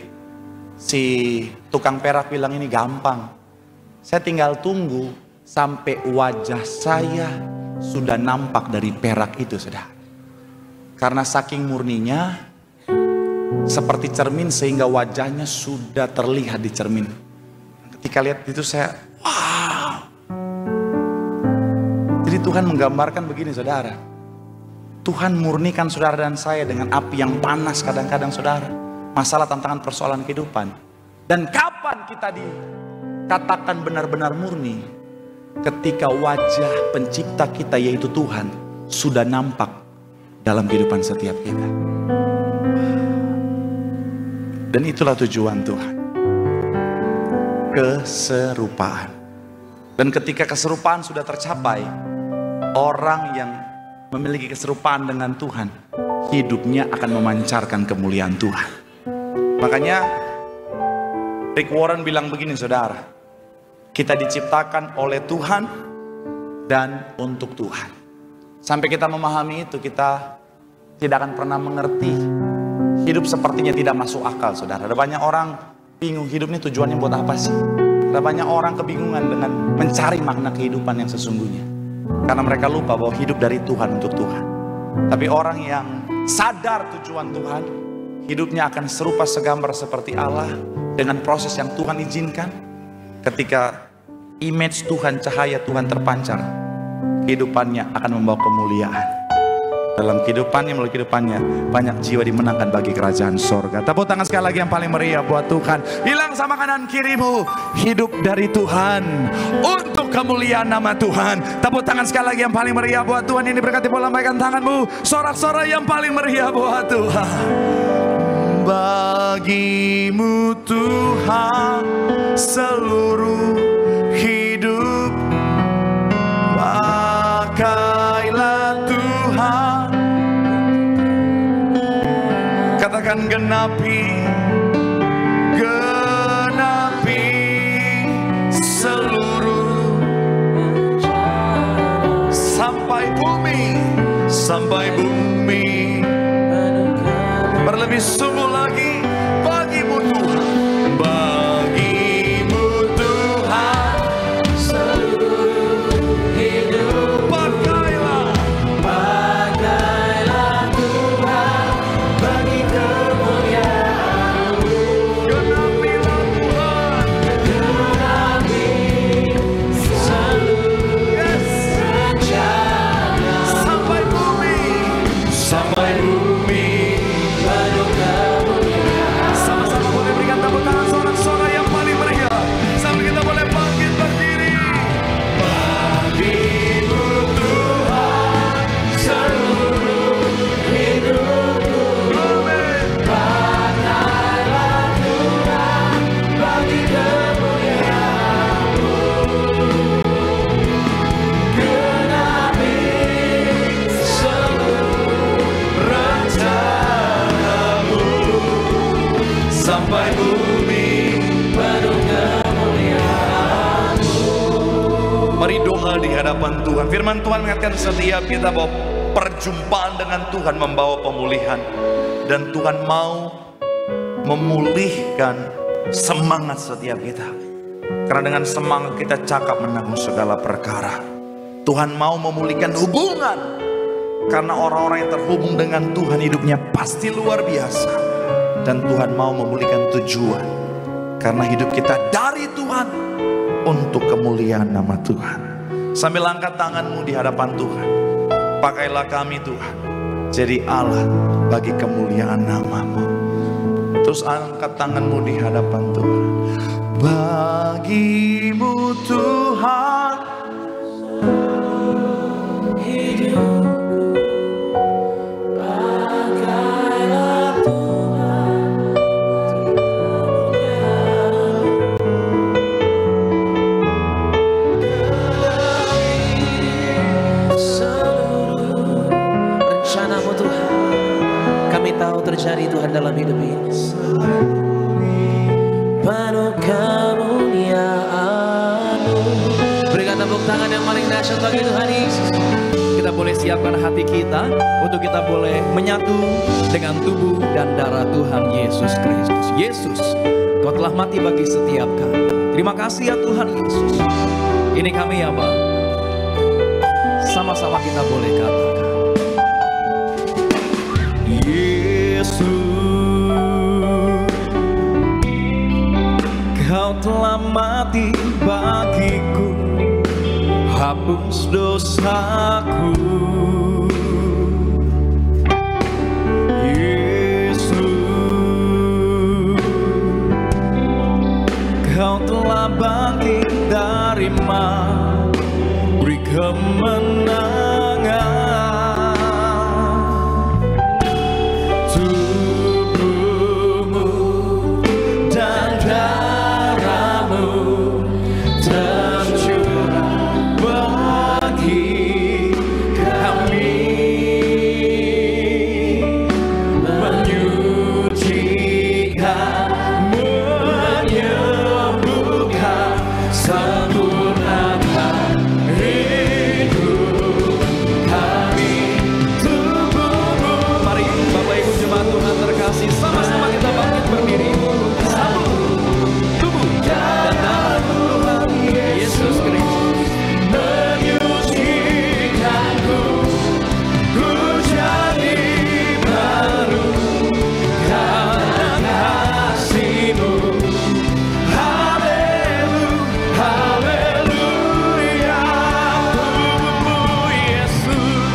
si tukang perak bilang ini gampang. Saya tinggal tunggu sampai wajah saya sudah nampak dari perak itu, saudara. Karena saking murninya, seperti cermin sehingga wajahnya sudah terlihat di cermin. Ketika lihat itu saya, wow. Jadi Tuhan menggambarkan begini, saudara. Tuhan murnikan saudara dan saya dengan api yang panas kadang-kadang, saudara. Masalah, tantangan, persoalan kehidupan. Dan kapan kita dikatakan benar-benar murni? Ketika wajah pencipta kita yaitu Tuhan sudah nampak dalam kehidupan setiap kita. Dan itulah tujuan Tuhan. Keserupaan. Dan ketika keserupaan sudah tercapai, orang yang memiliki keserupaan dengan Tuhan, hidupnya akan memancarkan kemuliaan Tuhan. Makanya Rick Warren bilang begini, saudara. Kita diciptakan oleh Tuhan dan untuk Tuhan. Sampai kita memahami itu, kita tidak akan pernah mengerti. Hidup sepertinya tidak masuk akal, saudara. Ada banyak orang bingung hidup ini tujuannya buat apa sih? Ada banyak orang kebingungan dengan mencari makna kehidupan yang sesungguhnya. Karena mereka lupa bahwa hidup dari Tuhan untuk Tuhan. Tapi orang yang sadar tujuan Tuhan, hidupnya akan serupa segambar seperti Allah dengan proses yang Tuhan izinkan. Ketika image Tuhan, cahaya Tuhan terpancar, kehidupannya akan membawa kemuliaan. Dalam kehidupannya, melalui kehidupannya, banyak jiwa dimenangkan bagi kerajaan sorga. Tepuk tangan sekali lagi yang paling meriah buat Tuhan. Bilang sama kanan kirimu, hidup dari Tuhan untuk kemuliaan nama Tuhan. Tepuk tangan sekali lagi yang paling meriah buat Tuhan. Ini berkati bola, lambaikan tanganmu. Sorak-sorai yang paling meriah buat Tuhan. Bagimu Tuhan seluruh hidup, pakailah Tuhan. Katakan genapi seluruh sampai bumi berlebih sungguh lagi. Bagimu Tuhan, bagimu Tuhan seluruh hidup, pakailah Tuhan bagi kemuliaan-Mu. Genapilah Tuhan, genapi seluruh rencana sampai bumi penuh kemuliaan. Sama-sama boleh berikan tepuk tangan sorak-sorai yang paling meriah sambil kita boleh bangkit berdiri. Bagimu Tuhan seluruh hidupku, pakailah Tuhan bagi kemuliaan-Mu. Genapi seluruh rencana-Mu sampai bumi penuh kemuliaan-Mu. Mari doa di hadapan Tuhan. Firman Tuhan mengatakan setiap kita bahwa perjumpaan dengan Tuhan membawa pemulihan. Dan Tuhan mau memulihkan semangat setiap kita. Karena dengan semangat kita cakap menanggung segala perkara. Tuhan mau memulihkan hubungan. Karena orang-orang yang terhubung dengan Tuhan hidupnya pasti luar biasa. Dan Tuhan mau memulihkan tujuan. Karena hidup kita dari Tuhan untuk kemuliaan nama Tuhan. Sambil angkat tanganmu di hadapan Tuhan. Pakailah kami Tuhan jadi alat bagi kemuliaan nama-Mu. Terus angkat tanganmu di hadapan Tuhan. Bagimu Tuhan hidup. Terjadi Tuhan dalam hidup ini. tangan yang paling dahsyat bagi Tuhan Yesus. Kita boleh siapkan hati kita untuk kita boleh menyatu dengan tubuh dan darah Tuhan Yesus Kristus. Yesus, Kau telah mati bagi setiap kami. Terima kasih ya Tuhan Yesus. Ini kami ya Bapa. Sama-sama kita boleh katakan, Yesus, Kau telah mati bagiku, hapus dosaku. Yesus, Kau telah bangkit dari mati, beri kemenangan. Tubuhmu dan darahmu tercurah bagi kami, menyucikan, menyembuhkan, sempurnakan hidup kami. Tubuhmu, mari Bapak Ibu jemaat Tuhan terkasih, sama-sama kita bangkit berdiri. Sambut tubuh dan darah Tuhan Yesus Kristus menyucikanku, ku jadi baru karena kasih-Mu. Haleluya, haleluya. Tubuhmu Yesus,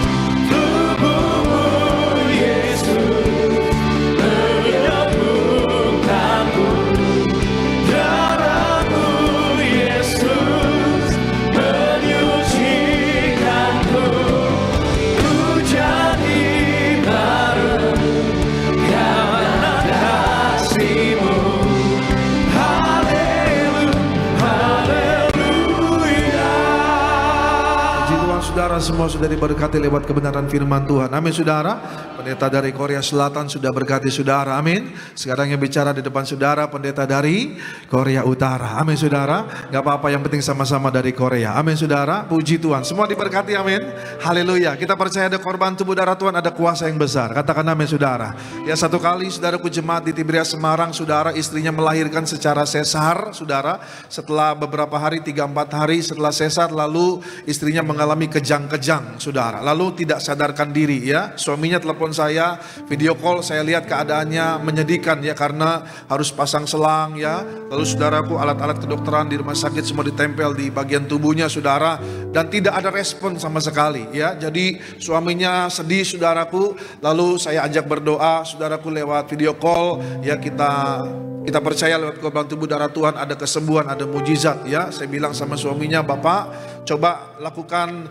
tubuhmu Yesus menyembuhkanku, darah-Mu Yesus menyucikanku, ku jadi baru karena kasih-Mu. Puji Tuhan, saudara semua sudah diberkati lewat kebenaran firman Tuhan. Amin saudara. Pendeta dari Korea Selatan sudah berkati saudara. Amin. Sekarang yang bicara di depan saudara pendeta dari Korea Utara. Amin saudara. Gak apa-apa, yang penting sama-sama dari Korea. Amin saudara. Puji Tuhan. Semua diberkati. Amin. Haleluya. Kita percaya ada korban tubuh darah Tuhan, ada kuasa yang besar. Katakan amin saudara. Ya, satu kali saudaraku jemaat di Tiberias Semarang, saudara, istrinya melahirkan secara sesar saudara. Setelah beberapa hari, 3-4 hari setelah sesar, lalu istrinya mengalami kejang-kejang saudara. Lalu tidak sadarkan diri ya. Suaminya telepon saya, video call, saya lihat keadaannya menyedihkan ya, karena harus pasang selang ya. Lalu saudaraku, alat-alat kedokteran di rumah sakit semua ditempel di bagian tubuhnya saudara, dan tidak ada respon sama sekali ya. Jadi suaminya sedih saudaraku. Lalu saya ajak berdoa saudaraku lewat video call ya. Kita percaya lewat korban tubuh darah Tuhan ada kesembuhan, ada mujizat ya. Saya bilang sama suaminya, Bapak coba lakukan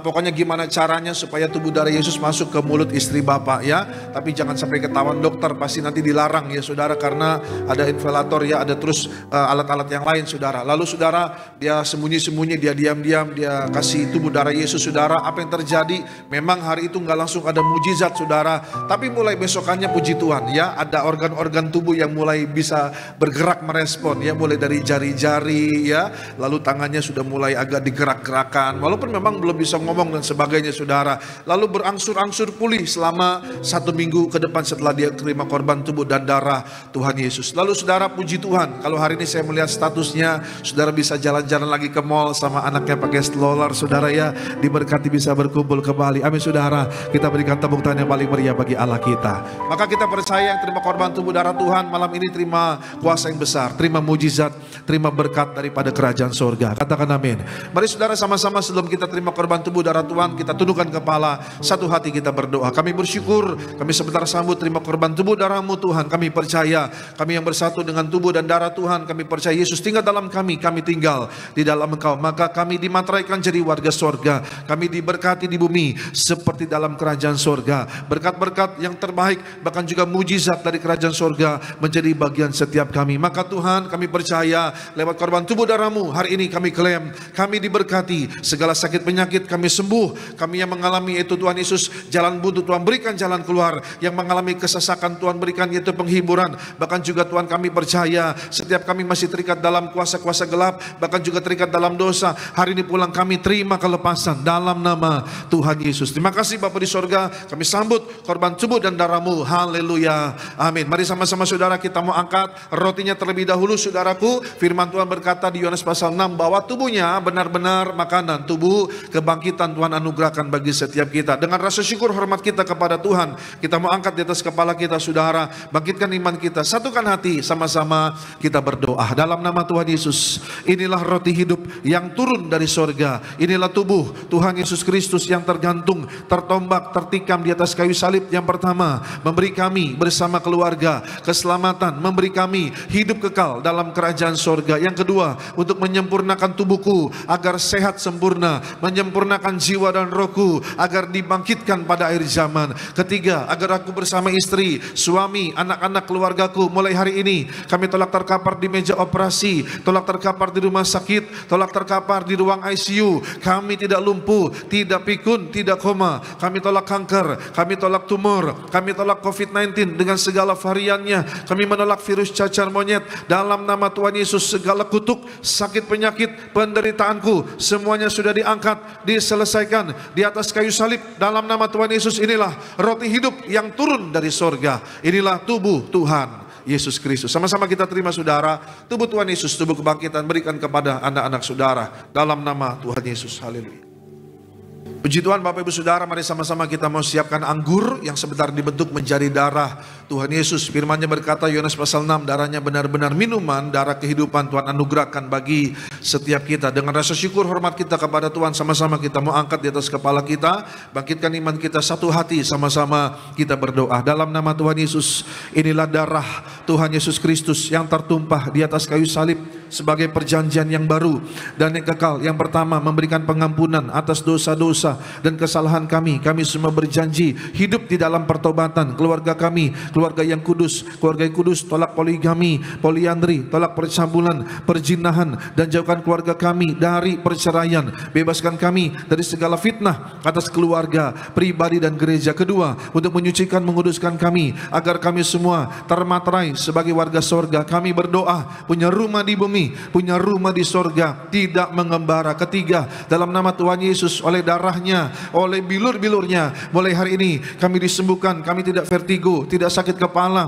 pokoknya gimana caranya supaya tubuh darah Yesus masuk ke mulut istri Bapak ya. Tapi jangan sampai ketahuan dokter, pasti nanti dilarang ya saudara, karena ada ventilator ya, ada terus alat-alat yang lain saudara. Lalu saudara, dia sembunyi-sembunyi, dia diam-diam, dia kasih tubuh darah Yesus saudara. Apa yang terjadi? Memang hari itu nggak langsung ada mujizat saudara, tapi mulai besokannya puji Tuhan ya, ada organ-organ tubuh yang mulai bisa bergerak merespon ya, mulai dari jari-jari ya, lalu tangannya sudah mulai agak digerak-gerakan, walaupun memang belum bisa ngomong dan sebagainya saudara. Lalu berangsur-angsur pulih selama 1 minggu ke depan setelah dia terima korban tubuh dan darah Tuhan Yesus. Lalu saudara, puji Tuhan, kalau hari ini saya melihat statusnya, saudara bisa jalan-jalan lagi ke mall sama anaknya pakai stroller saudara ya, diberkati bisa berkumpul kembali. Amin saudara. Kita berikan tepuk tangan yang paling meriah bagi Allah kita. Maka kita percaya yang terima korban tubuh darah Tuhan malam ini terima kuasa yang besar, terima mujizat, terima berkat daripada kerajaan sorga. Katakan amin. Mari saudara, sama-sama sebelum kita terima korban tubuh darah Tuhan, kita tundukkan kepala, satu hati kita berdoa. Kami bersyukur, kami sebentar sambut terima korban tubuh darah-Mu Tuhan. Kami percaya, kami yang bersatu dengan tubuh dan darah Tuhan, kami percaya Yesus tinggal dalam kami tinggal di dalam Engkau. Maka kami dimateraikan jadi warga sorga, kami diberkati di bumi seperti dalam kerajaan sorga. Berkat-berkat yang terbaik, bahkan juga mujizat dari kerajaan sorga menjadi bagian setiap kami. Maka Tuhan, kami percaya lewat korban tubuh darah-Mu hari ini kami klaim, kami diberkati berkati. Segala sakit penyakit kami sembuh. Kami yang mengalami itu Tuhan Yesus jalan buntu, Tuhan berikan jalan keluar. Yang mengalami kesesakan, Tuhan berikan itu penghiburan. Bahkan juga Tuhan kami percaya setiap kami masih terikat dalam kuasa-kuasa gelap, bahkan juga terikat dalam dosa, hari ini pulang kami terima kelepasan dalam nama Tuhan Yesus. Terima kasih Bapa di sorga, kami sambut korban tubuh dan darah-Mu. Haleluya, amin. Mari sama-sama saudara kita mau angkat rotinya terlebih dahulu. Saudaraku, firman Tuhan berkata di Yohanes pasal 6 bahwa tubuhnya benar-benar makanan, tubuh kebangkitan Tuhan anugerahkan bagi setiap kita. Dengan rasa syukur hormat kita kepada Tuhan, kita mau angkat di atas kepala kita saudara, bangkitkan iman kita, satukan hati, sama-sama kita berdoa. Dalam nama Tuhan Yesus, inilah roti hidup yang turun dari sorga. Inilah tubuh Tuhan Yesus Kristus yang tergantung, tertombak, tertikam di atas kayu salib. Yang pertama, memberi kami bersama keluarga keselamatan, memberi kami hidup kekal dalam kerajaan sorga. Yang kedua, untuk menyempurnakan tubuhku agar sehat sempurna, menyempurnakan jiwa dan rohku agar dibangkitkan pada akhir zaman. Ketiga, agar aku bersama istri, suami, anak-anak, keluargaku mulai hari ini kami tolak terkapar di meja operasi, tolak terkapar di rumah sakit, tolak terkapar di ruang ICU. Kami tidak lumpuh, tidak pikun, tidak koma. Kami tolak kanker, kami tolak tumor, kami tolak COVID-19 dengan segala variannya. Kami menolak virus cacar monyet dalam nama Tuhan Yesus. Segala kutuk, sakit penyakit, penderitaanku semuanya sudah diangkat, diselesaikan di atas kayu salib dalam nama Tuhan Yesus. Inilah roti hidup yang turun dari sorga. Inilah tubuh Tuhan Yesus Kristus. Sama-sama kita terima saudara, tubuh Tuhan Yesus, tubuh kebangkitan berikan kepada anak-anak saudara dalam nama Tuhan Yesus. Haleluya. Puji Tuhan Bapak Ibu Saudara, mari sama-sama kita mau siapkan anggur yang sebentar dibentuk menjadi darah Tuhan Yesus. Firman-Nya berkata Yohanes pasal 6, darahnya benar-benar minuman, darah kehidupan Tuhan anugerahkan bagi setiap kita. Dengan rasa syukur hormat kita kepada Tuhan, sama-sama kita mau angkat di atas kepala kita, bangkitkan iman kita satu hati, sama-sama kita berdoa. Dalam nama Tuhan Yesus, inilah darah Tuhan Yesus Kristus yang tertumpah di atas kayu salib sebagai perjanjian yang baru dan yang kekal. Yang pertama, memberikan pengampunan atas dosa-dosa dan kesalahan kami. Kami semua berjanji hidup di dalam pertobatan. Keluarga kami, keluarga yang kudus, keluarga yang kudus, tolak poligami, poliandri, tolak percabulan, perjinahan, dan jauhkan keluarga kami dari perceraian. Bebaskan kami dari segala fitnah atas keluarga, pribadi, dan gereja. Kedua, untuk menyucikan, menguduskan kami agar kami semua termaterai sebagai warga sorga. Kami berdoa punya rumah di bumi, punya rumah di sorga, tidak mengembara. Ketiga, dalam nama Tuhan Yesus, oleh darahnya, oleh bilur-bilurnya, mulai hari ini kami disembuhkan. Kami tidak vertigo, tidak sakit kepala,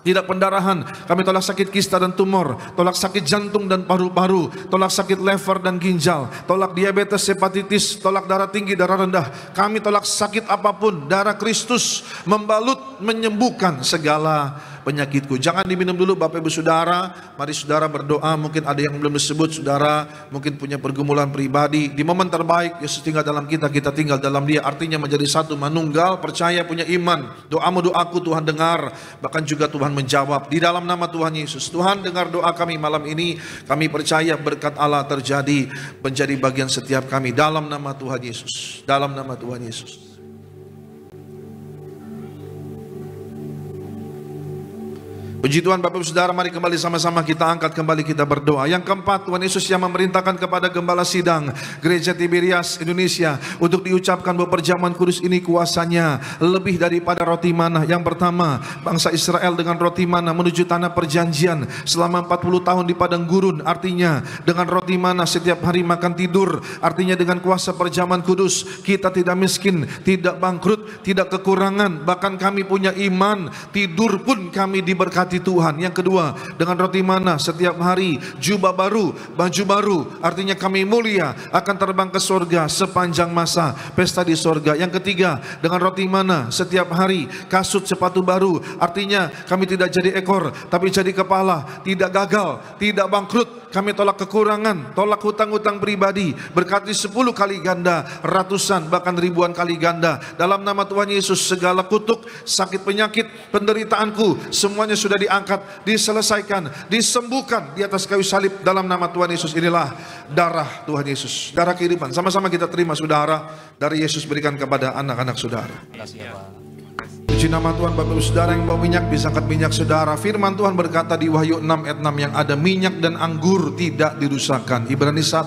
tidak pendarahan. Kami tolak sakit kista dan tumor, tolak sakit jantung dan paru-paru, tolak sakit lever dan ginjal, tolak diabetes, hepatitis, tolak darah tinggi, darah rendah. Kami tolak sakit apapun. Darah Kristus membalut, menyembuhkan segala penyakitku. Jangan diminum dulu Bapak Ibu Saudara. Mari saudara berdoa. Mungkin ada yang belum disebut, saudara mungkin punya pergumulan pribadi. Di momen terbaik Yesus tinggal dalam kita, kita tinggal dalam Dia. Artinya menjadi satu, manunggal, percaya, punya iman. Doamu, doaku Tuhan dengar, bahkan juga Tuhan menjawab. Di dalam nama Tuhan Yesus, Tuhan dengar doa kami malam ini. Kami percaya berkat Allah terjadi, menjadi bagian setiap kami. Dalam nama Tuhan Yesus, dalam nama Tuhan Yesus. Puji Tuhan Bapak Ibu Saudara, mari kembali sama-sama kita angkat, kembali kita berdoa. Yang keempat, Tuhan Yesus yang memerintahkan kepada Gembala Sidang Gereja Tiberias Indonesia untuk diucapkan bahwa perjamuan kudus ini kuasanya lebih daripada roti mana. Yang pertama, bangsa Israel dengan roti mana menuju tanah perjanjian selama 40 tahun di padang gurun. Artinya dengan roti mana setiap hari makan tidur. Artinya dengan kuasa perjamuan kudus kita tidak miskin, tidak bangkrut, tidak kekurangan. Bahkan kami punya iman, tidur pun kami diberkati Tuhan. Yang kedua, dengan roti mana setiap hari jubah baru, baju baru. Artinya kami mulia, akan terbang ke sorga sepanjang masa pesta di sorga. Yang ketiga, dengan roti mana setiap hari kasut sepatu baru. Artinya kami tidak jadi ekor tapi jadi kepala, tidak gagal, tidak bangkrut. Kami tolak kekurangan, tolak hutang-hutang pribadi, berkati 10 kali ganda, ratusan bahkan ribuan kali ganda. Dalam nama Tuhan Yesus, segala kutuk, sakit penyakit, penderitaanku semuanya sudah diangkat, diselesaikan, disembuhkan di atas kayu salib dalam nama Tuhan Yesus. Inilah darah Tuhan Yesus, darah kehidupan. Sama-sama kita terima saudara, dari Yesus berikan kepada anak-anak saudara. Puji nama Tuhan. Bapak Ibu Saudara yang bawa minyak, bisa angkat minyak saudara. Firman Tuhan berkata di Wahyu 6 ayat 6, yang ada minyak dan anggur tidak dirusakkan. Ibrani 1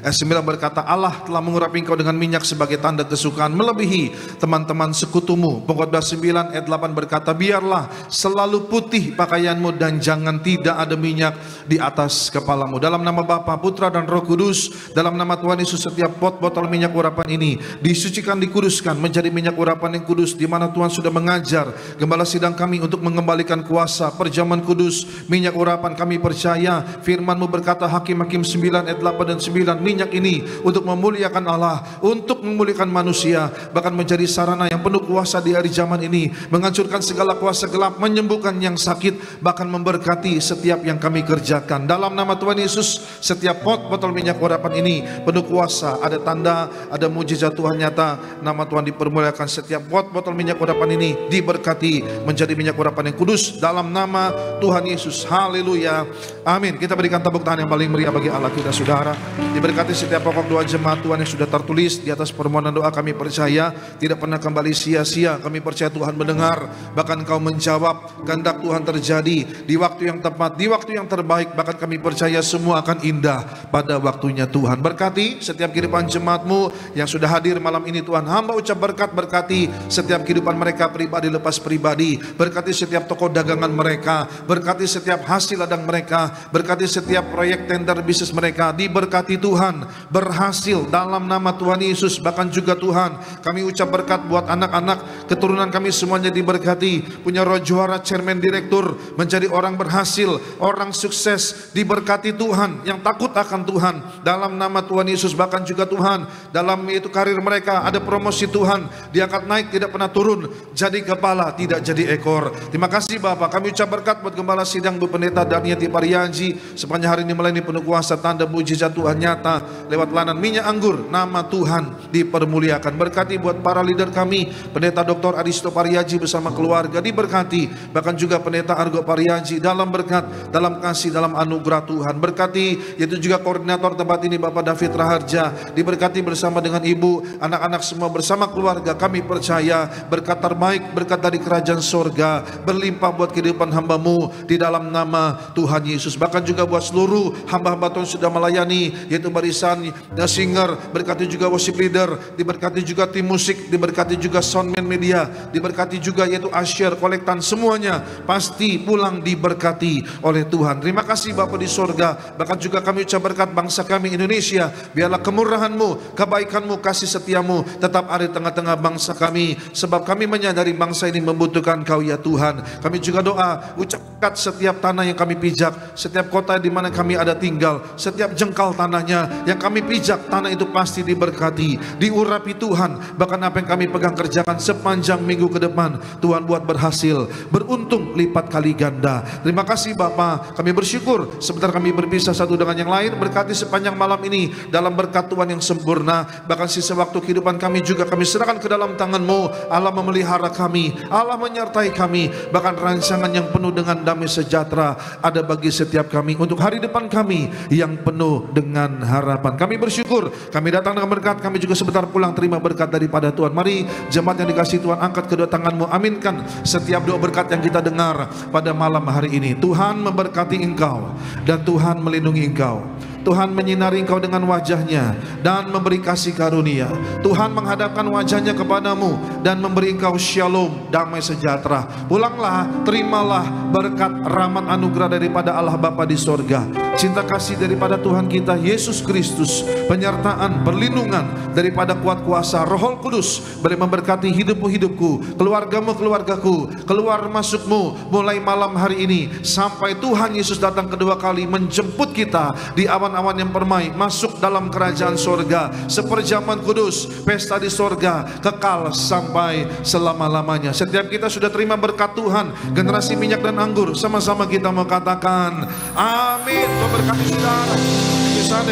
ayat 9 berkata, Allah telah mengurapi engkau dengan minyak sebagai tanda kesukaan melebihi teman-teman sekutumu. Pengkhotbah 9 ayat 8 berkata, biarlah selalu putih pakaianmu dan jangan tidak ada minyak di atas kepalamu. Dalam nama Bapa, Putra dan Roh Kudus, dalam nama Tuhan Yesus, setiap pot botol minyak urapan ini disucikan, dikuduskan menjadi minyak urapan yang kudus, di mana Tuhan sudah mengajar gembala sidang kami untuk mengembalikan kuasa perjamuan kudus, minyak urapan. Kami percaya firman-Mu berkata Hakim-Hakim 9 ayat 8 dan 9, minyak ini untuk memuliakan Allah, untuk memuliakan manusia, bahkan menjadi sarana yang penuh kuasa di hari zaman ini, menghancurkan segala kuasa gelap, menyembuhkan yang sakit, bahkan memberkati setiap yang kami kerjakan. Dalam nama Tuhan Yesus, setiap pot botol minyak urapan ini penuh kuasa, ada tanda, ada mujizat Tuhan nyata, nama Tuhan dipermuliakan. Setiap pot botol minyak urapan ini diberkati menjadi minyak urapan yang kudus dalam nama Tuhan Yesus. Haleluya, amin. Kita berikan tepuk tangan yang paling meriah bagi Allah kita, saudara. Diberkati setiap pokok doa jemaat Tuhan yang sudah tertulis di atas permohonan doa. Kami percaya tidak pernah kembali sia-sia. Kami percaya Tuhan mendengar, bahkan Kau menjawab. Kehendak Tuhan terjadi di waktu yang tepat, di waktu yang terbaik. Bahkan kami percaya semua akan indah pada waktunya Tuhan. Berkati setiap kehidupan jemaat-Mu yang sudah hadir malam ini Tuhan. Hamba ucap berkat, berkati setiap kehidupan mereka pribadi lepas pribadi, berkati setiap toko dagangan mereka, berkati setiap hasil ladang mereka, berkati setiap proyek tender bisnis mereka, diberkati Tuhan, berhasil dalam nama Tuhan Yesus. Bahkan juga Tuhan, kami ucap berkat buat anak-anak keturunan kami semuanya diberkati, punya roh juara, chairman, direktur, menjadi orang berhasil, orang sukses, diberkati Tuhan, yang takut akan Tuhan dalam nama Tuhan Yesus. Bahkan juga Tuhan, dalam itu karir mereka ada promosi Tuhan, diangkat naik, tidak pernah turun, jadi kepala, tidak jadi ekor. Terima kasih Bapak. Kami ucap berkat buat gembala sidang Bu Pendeta Darniati Pariaji, sepanjang hari ini melayani penuh kuasa, tanda mujizat Tuhan nyata lewat pelayanan minyak anggur. Nama Tuhan dipermuliakan. Berkati buat para leader kami, Pendeta Dr. Aristo Pariaji bersama keluarga, diberkati. Bahkan juga Pendeta Argo Pariaji dalam berkat, dalam kasih, dalam anugerah Tuhan. Berkati yaitu juga koordinator tempat ini Bapak David Raharja, diberkati bersama dengan ibu, anak-anak semua bersama keluarga. Kami percaya berkat terbaik, berkat dari kerajaan sorga berlimpah buat kehidupan hamba-Mu di dalam nama Tuhan Yesus. Bahkan juga buat seluruh hamba-hamba Tuhan sudah melayani, yaitu barisan singer, berkati juga worship leader, diberkati juga tim musik, diberkati juga soundman media, diberkati juga yaitu asyir, kolektan, semuanya pasti pulang diberkati oleh Tuhan. Terima kasih Bapa di sorga. Bahkan juga kami ucap berkat bangsa kami Indonesia, biarlah kemurahan-Mu, kebaikan-Mu, kasih setia-Mu tetap ada di tengah-tengah bangsa kami, sebab kami menyadari bangsa ini membutuhkan Kau ya Tuhan. Kami juga doa, ucap berkat setiap tanah yang kami pijak, setiap kota di mana kami ada tinggal, setiap jengkal tanahnya yang kami pijak, tanah itu pasti diberkati, diurapi Tuhan. Bahkan apa yang kami pegang kerjakan sepanjang minggu ke depan, Tuhan buat berhasil, beruntung lipat kali ganda. Terima kasih Bapa. Kami bersyukur sebentar kami berpisah satu dengan yang lain. Berkati sepanjang malam ini dalam berkat Tuhan yang sempurna. Bahkan sisa waktu kehidupan kami juga kami serahkan ke dalam tangan-Mu. Allah memelihara kami, Allah menyertai kami. Bahkan rancangan yang penuh dengan damai sejahtera ada bagi setiap kami untuk hari depan kami yang penuh dengan harapan. Kami bersyukur, kami datang dengan berkat, kami juga sebentar pulang terima berkat daripada Tuhan. Mari jemaat yang dikasihi Tuhan, angkat kedua tangan-Mu, aminkan setiap doa berkat yang kita dengar pada malam hari ini. Tuhan memberkati engkau dan Tuhan melindungi engkau. Tuhan menyinari engkau dengan wajahnya dan memberi kasih karunia. Tuhan menghadapkan wajahnya kepadamu dan memberi engkau shalom, damai sejahtera. Pulanglah, terimalah berkat, rahmat, anugerah daripada Allah Bapa di sorga, cinta kasih daripada Tuhan kita Yesus Kristus, penyertaan, perlindungan daripada kuat kuasa Roh Kudus boleh memberkati hidupmu, hidupku, keluargamu, keluargaku, keluar masukmu mulai malam hari ini sampai Tuhan Yesus datang kedua kali menjemput kita di awan-awan yang permai masuk dalam kerajaan sorga. Seperjamuan kudus, pesta di sorga kekal sampai selama-lamanya. Setiap kita sudah terima berkat Tuhan, generasi minyak dan anggur, sama-sama kita mau katakan amin. Memberkati saudara.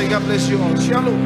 God bless you all. Shalom.